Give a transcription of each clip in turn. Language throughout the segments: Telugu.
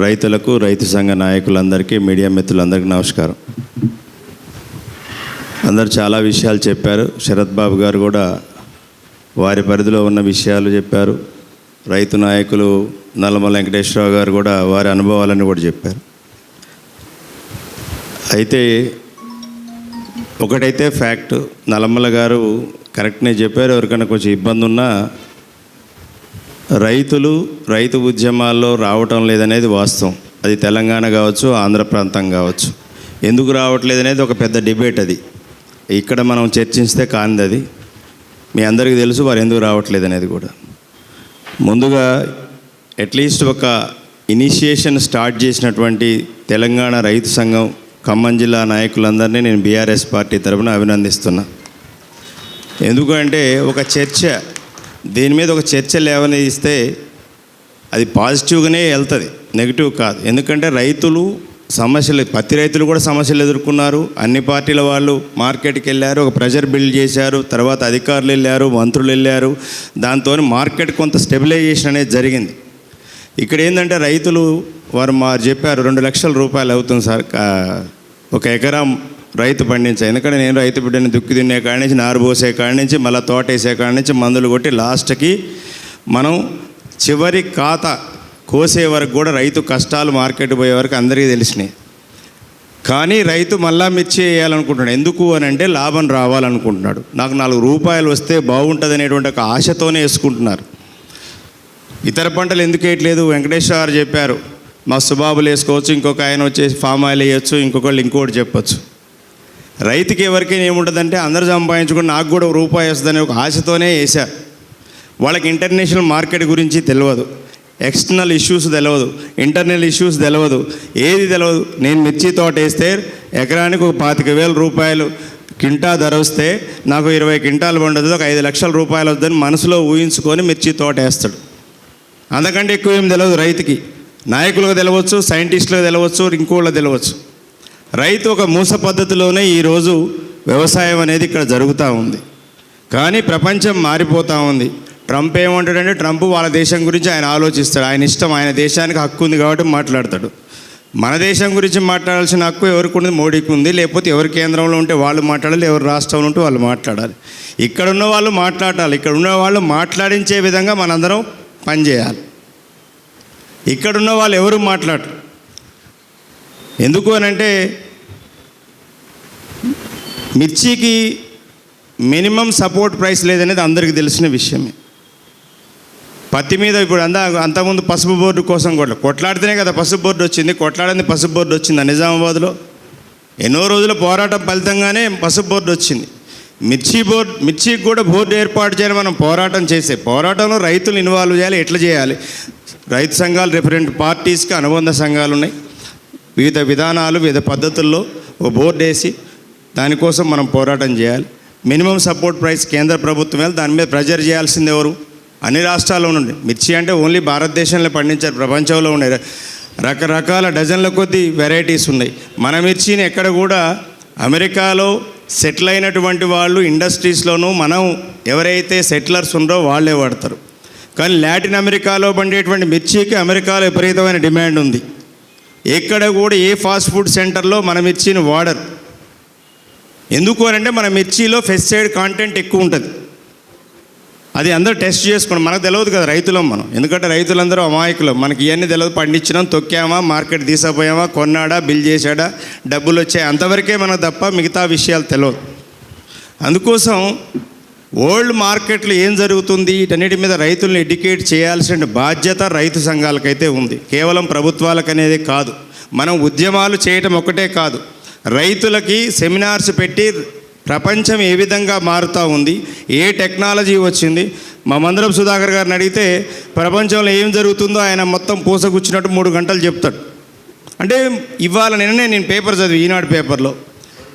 రైతులకు, రైతు సంఘ నాయకులందరికీ, మీడియా మిత్రులందరికీ నమస్కారం. అందరు చాలా విషయాలు చెప్పారు. శరత్ బాబు గారు కూడా వారి పరిధిలో ఉన్న విషయాలు చెప్పారు. రైతు నాయకులు నల్లమల వెంకటేశ్వరరావు గారు కూడా వారి అనుభవాలను కూడా చెప్పారు. అయితే ఒకటైతే ఫ్యాక్ట్, నల్లమల గారు కరెక్ట్నే చెప్పారు. ఎవరికైనా కొంచెం ఇబ్బంది ఉన్నా రైతు ఉద్యమాల్లో రావటం లేదనేది వాస్తవం. అది తెలంగాణ కావచ్చు, ఆంధ్ర ప్రాంతం కావచ్చు. ఎందుకు రావట్లేదు అనేది ఒక పెద్ద డిబేట్. అది ఇక్కడ మనం చర్చిస్తే కానిది. అది మీ అందరికీ తెలుసు వారు ఎందుకు రావట్లేదు అనేది కూడా. ముందుగా అట్లీస్ట్ ఒక ఇనిషియేషన్ స్టార్ట్ చేసినటువంటి తెలంగాణ రైతు సంఘం ఖమ్మం జిల్లా నాయకులందరినీ నేను బీఆర్ఎస్ పార్టీ తరఫున అభినందిస్తున్నా. ఎందుకంటే ఒక చర్చ, దీని మీద ఒక చర్చ లేవనిస్తే అది పాజిటివ్గానే వెళ్తుంది, నెగిటివ్ కాదు. ఎందుకంటే రైతులు సమస్యలు, పత్తి రైతులు కూడా సమస్యలు ఎదుర్కొన్నారు. అన్ని పార్టీల వాళ్ళు మార్కెట్కి వెళ్ళారు, ఒక ప్రెషర్ బిల్డ్ చేశారు. తర్వాత అధికారులు వెళ్ళారు, మంత్రులు వెళ్ళారు. దాంతో మార్కెట్ కొంత స్టెబిలైజేషన్ అనేది జరిగింది. ఇక్కడ ఏంటంటే రైతులు వారు చెప్పారు 2 లక్షల రూపాయలు అవుతుంది సార్ ఒక ఎకరా రైతు పండించా. ఎందుకంటే నేను రైతు బిడ్డని దుక్కి తినే కాడి నుంచి, నారు పోసే కాడి నుంచి, మళ్ళీ తోట వేసే కాడి నుంచి మందులు కొట్టి లాస్ట్కి మనం చివరి ఖాతా కోసే వరకు కూడా రైతు కష్టాలు మార్కెట్ పోయే వరకు అందరికీ తెలిసినాయి. కానీ రైతు మళ్ళా మిర్చి వేయాలనుకుంటున్నాడు. ఎందుకు అని అంటే లాభం రావాలనుకుంటున్నాడు. నాకు 4 రూపాయలు వస్తే బాగుంటుంది అనేటువంటి ఒక ఆశతోనే వేసుకుంటున్నారు. ఇతర పంటలు ఎందుకు వేయట్లేదు? వెంకటేశ్వర గారు చెప్పారు, మా సుబాబులు వేసుకోవచ్చు, ఇంకొక ఆయన వచ్చేసి ఫామ్ ఆయిల్ వేయచ్చు, ఇంకొకళ్ళు ఇంకోటి చెప్పచ్చు. రైతుకి ఎవరికైనా ఏముంటుందంటే అందరూ సంపాదించుకుని నాకు కూడా రూపాయి వస్తుందనే ఒక ఆశతోనే వేశారు. వాళ్ళకి ఇంటర్నేషనల్ మార్కెట్ గురించి తెలియదు, ఎక్స్టర్నల్ ఇష్యూస్ తెలియదు, ఇంటర్నల్ ఇష్యూస్ తెలియదు, ఏది తెలియదు. నేను మిర్చి తోట వేస్తే ఎకరానికి ఒక 25,000 రూపాయలు కింటా ధర వస్తే నాకు 20 క్వింటాలు పండుతుంది, ఒక 5 లక్షల రూపాయలు వస్తుందని మనసులో ఊహించుకొని మిర్చి తోట వేస్తాడు. అంతకంటే ఎక్కువ ఏం తెలియదు రైతుకి. నాయకులకు తెలియవచ్చు, సైంటిస్టులకు తెలియవచ్చు, ఇంకోళ్ళకి తెలియవచ్చు. రైతు ఒక మూస పద్ధతిలోనే ఈరోజు వ్యవసాయం అనేది ఇక్కడ జరుగుతూ ఉంది. కానీ ప్రపంచం మారిపోతూ ఉంది. ట్రంప్ ఏమంటాడంటే, ట్రంప్ వాళ్ళ దేశం గురించి ఆయన ఆలోచిస్తాడు. ఆయన ఇష్టం, ఆయన దేశానికి హక్కు ఉంది కాబట్టి మాట్లాడతాడు. మన దేశం గురించి మాట్లాడాల్సిన హక్కు ఎవరికి ఉంది? మోడీకి ఉంది. లేకపోతే ఎవరి కేంద్రంలో ఉంటే వాళ్ళు మాట్లాడాలి, ఎవరి రాష్ట్రంలో ఉంటే వాళ్ళు మాట్లాడాలి. ఇక్కడ ఉన్న వాళ్ళు మాట్లాడాలి, ఇక్కడ ఉన్న వాళ్ళు మాట్లాడించే విధంగా మనందరం పనిచేయాలి. ఇక్కడున్న వాళ్ళు ఎవరు మాట్లాడరు. ఎందుకు అనంటే మిర్చికి మినిమం సపోర్ట్ ప్రైస్ లేదనేది అందరికీ తెలిసిన విషయమే. పత్తి మీద ఇప్పుడు అంతకుముందు పసుపు బోర్డు కోసం కొట్లాడితేనే కదా పసుపు బోర్డు వచ్చింది. కొట్లాడింది పసుపు బోర్డు వచ్చింది నిజామాబాద్లో. ఎన్నో రోజుల పోరాటం ఫలితంగానే పసుపు బోర్డు వచ్చింది. మిర్చికి కూడా బోర్డు ఏర్పాటు చేయాలి. మనం పోరాటం చేసే పోరాటంలో రైతులు ఇన్వాల్వ్ చేయాలి. ఎట్లా చేయాలి? రైతు సంఘాలు, రిఫరెంట్ పార్టీస్కి అనుబంధ సంఘాలు ఉన్నాయి. వివిధ విధానాలు, వివిధ పద్ధతుల్లో ఒక బోర్డు వేసి దానికోసం మనం పోరాటం చేయాలి. మినిమం సపోర్ట్ ప్రైస్ కేంద్ర ప్రభుత్వం వేయాలి. దాని మీద ప్రెజర్ చేయాల్సింది ఎవరు? అన్ని రాష్ట్రాల్లో ఉండే మిర్చి అంటే ఓన్లీ భారతదేశంలో పండించారు, ప్రపంచంలో ఉండే రకరకాల డజన్ల కొద్దీ వెరైటీస్ ఉన్నాయి. మన మిర్చిని ఎక్కడ కూడా అమెరికాలో సెటిల్ అయినటువంటి వాళ్ళు ఇండస్ట్రీస్లోనూ మనం ఎవరైతే సెటిలర్స్ ఉన్నారో వాళ్ళే వాడతారు. కానీ లాటిన్ అమెరికాలో పండేటువంటి మిర్చికి అమెరికాలో విపరీతమైన డిమాండ్ ఉంది. ఎక్కడ కూడా ఏ ఫాస్ట్ ఫుడ్ సెంటర్లో మన మిర్చిని వాడరు. ఎందుకు అని అంటే మన మిర్చిలో పెస్టిసైడ్ కాంటెంట్ ఎక్కువ ఉంటుంది. అది అందరూ టెస్ట్ చేసుకోండి. మనకు తెలియదు కదా రైతులం మనం. ఎందుకంటే రైతులందరూ అమాయకులు. మనకి ఇవన్నీ తెలియదు. పండించినాం, తొక్కామా, మార్కెట్ తీసుకుపోయామా, కొన్నాడా, బిల్ చేశాడా, డబ్బులు వచ్చాయి, అంతవరకే మనకు తప్ప మిగతా విషయాలు తెలియదు. అందుకోసం వరల్డ్ మార్కెట్లో ఏం జరుగుతుంది వీటన్నిటి మీద రైతులను ఎడ్యుకేట్ చేయాల్సిన బాధ్యత రైతు సంఘాలకైతే ఉంది. కేవలం ప్రభుత్వాలకు అనేది కాదు. మనం ఉద్యమాలు చేయటం ఒకటే కాదు, రైతులకి సెమినార్స్ పెట్టి ప్రపంచం ఏ విధంగా మారుతూ ఉంది, ఏ టెక్నాలజీ వచ్చింది. మా మందరం సుధాకర్ గారిని అడిగితే ప్రపంచంలో ఏం జరుగుతుందో ఆయన మొత్తం పూసగుచ్చినట్టు 3 గంటలు చెప్తాడు. అంటే ఇవాళ నేను పేపర్ చదివి, ఈనాడు పేపర్లో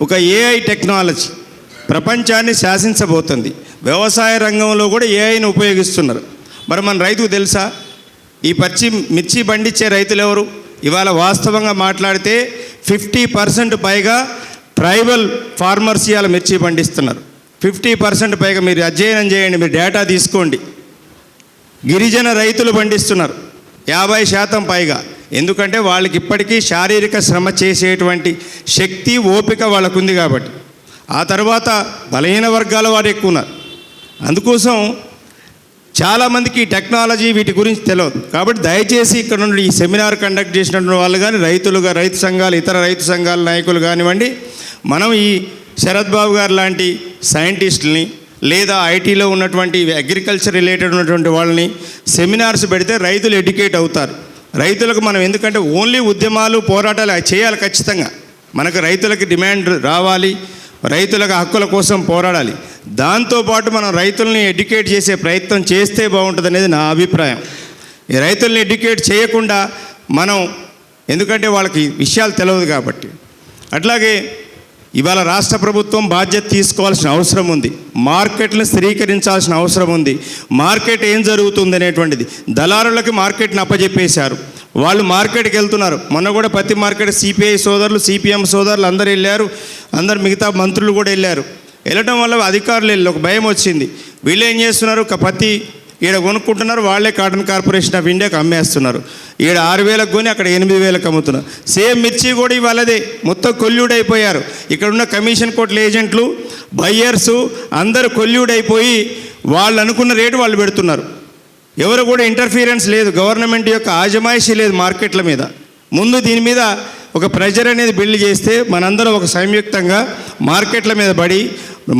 ఒక ఏఐ టెక్నాలజీ ప్రపంచాన్ని శాసించబోతుంది. వ్యవసాయ రంగంలో కూడా ఏఐని ఉపయోగిస్తున్నారు. మరి మన రైతుకు తెలుసా? ఈ మిర్చి పండించే రైతులు ఎవరు? ఇవాళ వాస్తవంగా మాట్లాడితే 50% పైగా ట్రైబల్ ఫార్మర్స్ ఇవాళ మిర్చి పండిస్తున్నారు. 50% పైగా. మీరు అధ్యయనం చేయండి, మీరు డేటా తీసుకోండి. గిరిజన రైతులు పండిస్తున్నారు 50% పైగా. ఎందుకంటే వాళ్ళకి ఇప్పటికీ శారీరక శ్రమ చేసేటువంటి శక్తి ఓపిక వాళ్ళకు ఉంది కాబట్టి. ఆ తర్వాత బలహీన వర్గాల వారు ఎక్కువ ఉన్నారు. అందుకోసం చాలామందికి ఈ టెక్నాలజీ వీటి గురించి తెలియదు. కాబట్టి దయచేసి ఇక్కడ నుండి ఈ సెమినార్ కండక్ట్ చేసినటువంటి వాళ్ళు కానీ రైతు సంఘాలు, ఇతర రైతు సంఘాల నాయకులు కానివ్వండి, మనం ఈ శరత్ బాబు గారు లాంటి సైంటిస్టులని లేదా ఐటీలో ఉన్నటువంటి అగ్రికల్చర్ రిలేటెడ్ ఉన్నటువంటి వాళ్ళని సెమినార్స్ పెడితే రైతులు ఎడ్యుకేట్ అవుతారు. రైతులకు మనం ఎందుకంటే ఓన్లీ ఉద్యమాలు పోరాటాలు చేయాలి, ఖచ్చితంగా మనకు రైతులకి డిమాండ్ రావాలి, రైతులకు హక్కుల కోసం పోరాడాలి. దాంతోపాటు మనం రైతుల్ని ఎడ్యుకేట్ చేసే ప్రయత్నం చేస్తే బాగుంటుంది అనేది నా అభిప్రాయం. ఈ రైతుల్ని ఎడ్యుకేట్ చేయకుండా మనం, ఎందుకంటే వాళ్ళకి విషయాలు తెలియదు కాబట్టి. అట్లాగే ఇవాళ రాష్ట్ర ప్రభుత్వం బాధ్యత తీసుకోవాల్సిన అవసరం ఉంది, మార్కెట్లను స్థిరీకరించాల్సిన అవసరం ఉంది. మార్కెట్ ఏం జరుగుతుంది అనేటువంటిది దళారులకి మార్కెట్ని అప్పజెప్పేశారు, వాళ్ళు మార్కెట్కి వెళ్తున్నారు. మొన్న కూడా పత్తి మార్కెట్ సిపిఐ సోదరులు, సిపిఎం సోదరులు అందరు వెళ్ళారు, అందరు మిగతా మంత్రులు కూడా వెళ్ళారు. వెళ్ళటం వల్ల అధికారులు వెళ్ళి ఒక భయం వచ్చింది. వీళ్ళు ఏం చేస్తున్నారు, పత్తి ఈడ కొనుక్కుంటున్నారు, వాళ్ళే కాటన్ కార్పొరేషన్ ఆఫ్ ఇండియాకి అమ్మేస్తున్నారు. ఈడ 6,000కు కొని అక్కడ 8,000కు అమ్ముతున్నారు. సేమ్ మిర్చి కూడా ఇవాళదే మొత్తం కొల్యూడైపోయారు. ఇక్కడ ఉన్న కమిషన్ కోట్ల ఏజెంట్లు, బయ్యర్సు అందరూ కొల్యూడైపోయి వాళ్ళు అనుకున్న రేటు వాళ్ళు పెడుతున్నారు. ఎవరు కూడా ఇంటర్ఫీరెన్స్ లేదు, గవర్నమెంట్ యొక్క ఆజమాయిషీ లేదు మార్కెట్ల మీద. ముందు దీని మీద ఒక ప్రెజర్ అనేది బిల్డ్ చేస్తే మనందరం ఒక సంయుక్తంగా మార్కెట్ల మీద పడి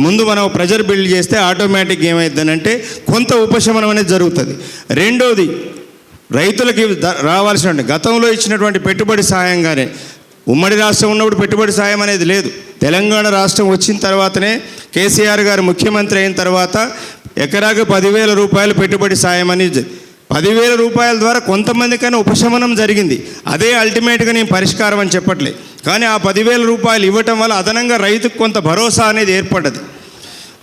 ముందు మనం ప్రెజర్ బిల్డ్ చేస్తే ఆటోమేటిక్ ఏమవుతుందంటే కొంత ఉపశమనం అనేది జరుగుతుంది. రెండోది, రైతులకి రావాల్సిన గతంలో ఇచ్చినటువంటి పెట్టుబడి సాయంగానే, ఉమ్మడి రాష్ట్రం ఉన్నప్పుడు పెట్టుబడి సాయం అనేది లేదు. తెలంగాణ రాష్ట్రం వచ్చిన తర్వాతనే కేసీఆర్ గారు ముఖ్యమంత్రి అయిన తర్వాత ఎకరాకు 10,000 రూపాయలు పెట్టుబడి సాయం అని, 10,000 రూపాయల ద్వారా కొంతమందికైనా ఉపశమనం జరిగింది. అదే అల్టిమేట్గా నేను పరిష్కారం అని చెప్పట్లేదు, కానీ ఆ 10,000 రూపాయలు ఇవ్వటం వల్ల అదనంగా రైతుకు కొంత భరోసా అనేది ఏర్పడ్డది.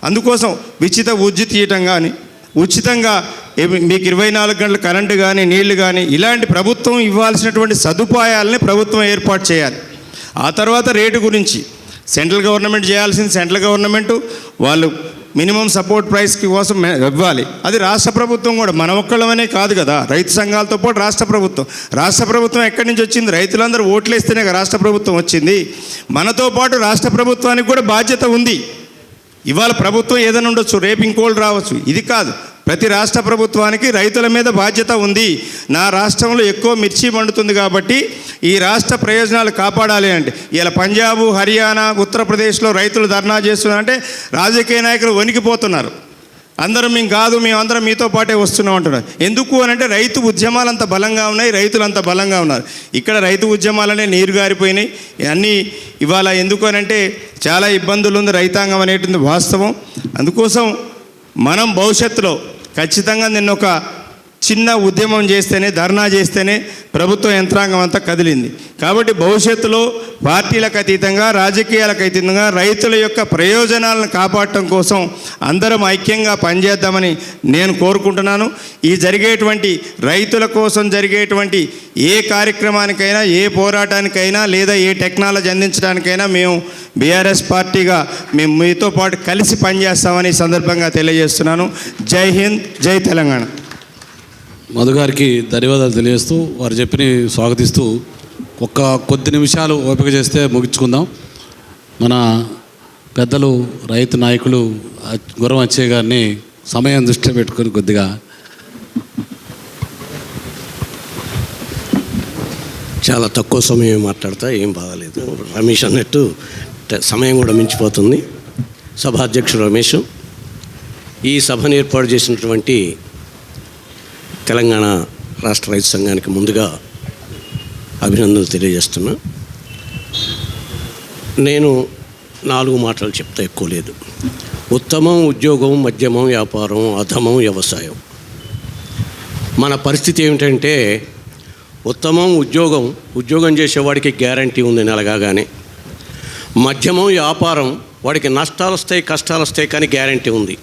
అందుకోసం ఉచిత విద్యుత్ ఇవ్వటం కానీ, ఉచితంగా మీకు 24 గంటల కరెంటు కానీ, నీళ్లు కానీ, ఇలాంటి ప్రభుత్వం ఇవ్వాల్సినటువంటి సదుపాయాలని ప్రభుత్వం ఏర్పాటు చేయాలి. ఆ తర్వాత రేటు గురించి సెంట్రల్ గవర్నమెంట్ చేయాల్సింది, సెంట్రల్ గవర్నమెంట్ వాళ్ళు మినిమం సపోర్ట్ ప్రైస్కి కోసం ఇవ్వాలి. అది రాష్ట్ర ప్రభుత్వం కూడా, మన ఒక్కళ్ళమనే కాదు కదా, రైతు సంఘాలతో పాటు రాష్ట్ర ప్రభుత్వం ఎక్కడి నుంచి వచ్చింది? రైతులందరూ ఓట్లేస్తేనే రాష్ట్ర ప్రభుత్వం వచ్చింది. మనతో పాటు రాష్ట్ర ప్రభుత్వానికి కూడా బాధ్యత ఉంది. ఇవాళ ప్రభుత్వం ఏదైనా ఉండొచ్చు, రేపు ఇంకోళ్ళు రావచ్చు, ఇది కాదు. ప్రతి రాష్ట్ర ప్రభుత్వానికి రైతుల మీద బాధ్యత ఉంది. నా రాష్ట్రంలో ఎక్కువ మిర్చి పండుతుంది కాబట్టి ఈ రాష్ట్ర ప్రయోజనాలు కాపాడాలి అంటే, ఇలా పంజాబ్, హర్యానా, ఉత్తరప్రదేశ్లో రైతులు ధర్నా చేస్తున్నారంటే రాజకీయ నాయకులు వణికిపోతున్నారు. అందరం మేము కాదు, మేమందరం మీతో పాటే వస్తున్నాం అంటున్నారు. ఎందుకు అనంటే రైతు ఉద్యమాలు అంత బలంగా ఉన్నాయి, రైతులు అంత బలంగా ఉన్నారు. ఇక్కడ రైతు ఉద్యమాలనే నీరు గారిపోయినాయి అన్నీ. ఇవాళ ఎందుకు అనంటే చాలా ఇబ్బందులు ఉంది రైతాంగం అనేటువంటి వాస్తవం. అందుకోసం మనం భవిష్యత్తులో ఖచ్చితంగా నిన్న ఒక చిన్న ఉద్యమం చేస్తేనే, ధర్నా చేస్తేనే ప్రభుత్వ యంత్రాంగం అంతా కదిలింది. కాబట్టి భవిష్యత్తులో పార్టీలకు అతీతంగా, రాజకీయాలకు అతీతంగా రైతుల యొక్క ప్రయోజనాలను కాపాడటం కోసం అందరం ఐక్యంగా పనిచేద్దామని నేను కోరుకుంటున్నాను. ఈ జరిగేటువంటి రైతుల కోసం జరిగేటువంటి ఏ కార్యక్రమానికైనా, ఏ పోరాటానికైనా, లేదా ఏ టెక్నాలజీ అందించడానికైనా మేము బీఆర్ఎస్ పార్టీగా మేము మీతో పాటు కలిసి పనిచేస్తామని సందర్భంగా తెలియజేస్తున్నాను. జై హింద్, జై తెలంగాణ. మధు గారికి ధన్యవాదాలు తెలియజేస్తూ, వారు చెప్పిన స్వాగతిస్తూ కొద్ది నిమిషాలు ఓపిక చేస్తే ముగించుకుందాం. మన పెద్దలు రైతు నాయకులు గుర్రం అచ్చయ్య గారిని సమయం దృష్టిలో పెట్టుకొని కొద్దిగా చాలా తక్కువ సమయం మాట్లాడతా, ఏం బాగాలేదు. రమేష్ అన్నట్టు సమయం కూడా మించిపోతుంది. సభ అధ్యక్షుడు రమేష్, ఈ సభను ఏర్పాటు చేసినటువంటి తెలంగాణ రాష్ట్ర రైతు సంఘానికి ముందుగా అభినందనలు తెలియజేస్తున్నా. నేను 4 మాటలు చెప్తా, ఎక్కువ లేదు. ఉత్తమం ఉద్యోగం, మధ్యమం వ్యాపారం, అధమం వ్యవసాయం. మన పరిస్థితి ఏమిటంటే ఉత్తమం ఉద్యోగం చేసేవాడికి గ్యారంటీ ఉంది నెలగానే. మధ్యమం వ్యాపారం, వాడికి నష్టాలు వస్తాయి, కష్టాలు వస్తాయి, కానీ గ్యారంటీ ఉంది.